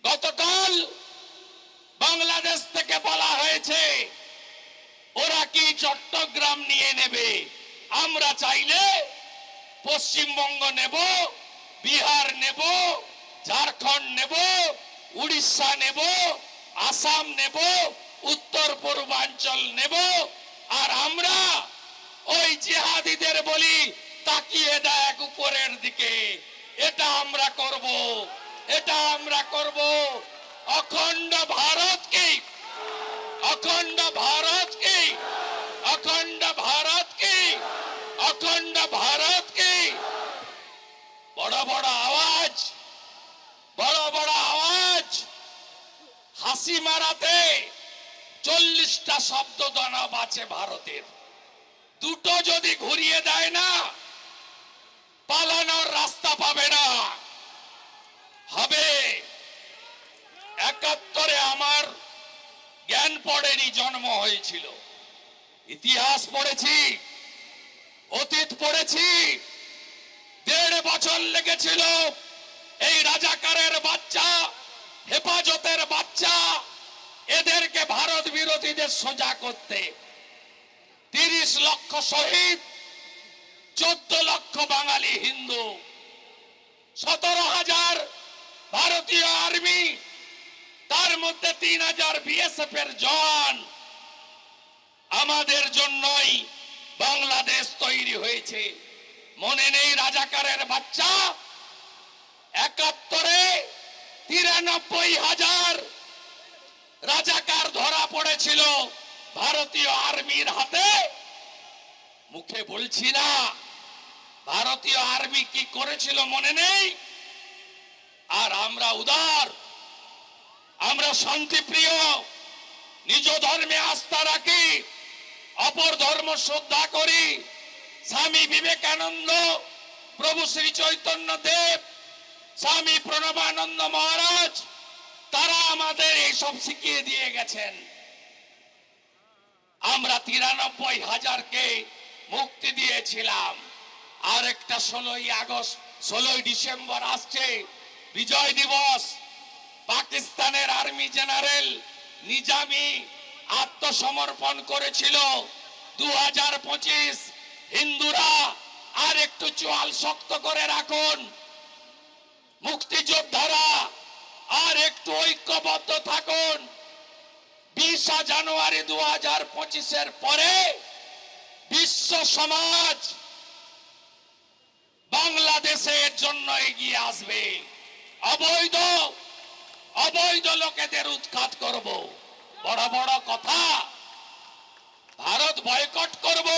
গতকাল বাংলাদেশ থেকে বলা হয়েছে ওরা কি চট্টগ্রাম নিয়ে নেবে। আমরা চাইলে পশ্চিমবঙ্গ নেব, বিহার নেব, ঝাড়খণ্ড নেব, উড়িষ্যা নেব, আসাম নেব, উত্তর পূর্বাঞ্চল নেব। আর আমরা ওই জিহাদিদের বলি তাকিয়ে দেখ উপরের দিকে। এটা আমরা করব, এটা আমরা করব। অখণ্ড ভারতকে, অখণ্ড ভারতকে, অখণ্ড ভারতকে, অখণ্ড ভারতকে। বড় বড় আওয়াজ, বড় বড় আওয়াজ। হাসি মারাতে 40টা শব্দ দানব আছে ভারতের। দুটো যদি ঘুরিয়ে দেয় না, পালানোর রাস্তা পাবে না। হবে 71-এ আমার জ্ঞান পড়েনি, জন্ম হয়েছিল। ইতিহাস পড়েছি, অতীত পড়েছি। 1.5 বছর লেগেছিল এই রাজাকারের বাচ্চা, হেফাজতের বাচ্চা, এদেরকে ভারত বিরোধীদের সোজা করতে। 30 লক্ষ শহীদ, 14 লক্ষ বাঙালি হিন্দু, 17,000 ভারতীয় আর্মি, তার মধ্যে 3,000 বিএসএফ এর জওয়ান। আমাদের জন্যই বাংলাদেশ তৈরি হয়েছে। মনে নেই রাজাকারের বাচ্চা? 71-এ 93,000 রাজাকার ধরা পড়েছিল ভারতীয় আর্মির হাতে। মুখে বলছি না, ভারতীয় আর্মি কি করেছিল মনে নেই? আর আমরা উদার, আমরা শান্তিপ্রিয়, নিজ ধর্মে আস্থা রাখি, অপর ধর্ম শ্রদ্ধা করি। স্বামী বিবেকানন্দ, প্রভু শ্রী চৈতন্য দেব, স্বামী প্রণবানন্দ মহারাজ, তারা আমাদের এইসব শিখিয়ে দিয়ে গেছেন। আমরা 93,000কে মুক্তি দিয়েছিলাম। আর একটা 16ই আগস্ট, 16ই ডিসেম্বর আসছে, বিজয় দিবস। পাকিস্তানের আর্মি জেনারেল নিজামি আত্মসমর্পণ করেছিল। 2025 হিন্দুরা আর একটু চোয়াল শক্ত করে রাখুন, মুক্তিযোদ্ধারা আর একটু ঐক্যবদ্ধ থাকুন। 20 জানুয়ারি 2025-এর পরে বিশ্ব সমাজ বাংলাদেশের জন্য এগিয়ে আসবে। অবৈধ অবৈধ লোকেদের উৎখাত করব। বড় বড় কথা, ভারত বয়কট করব।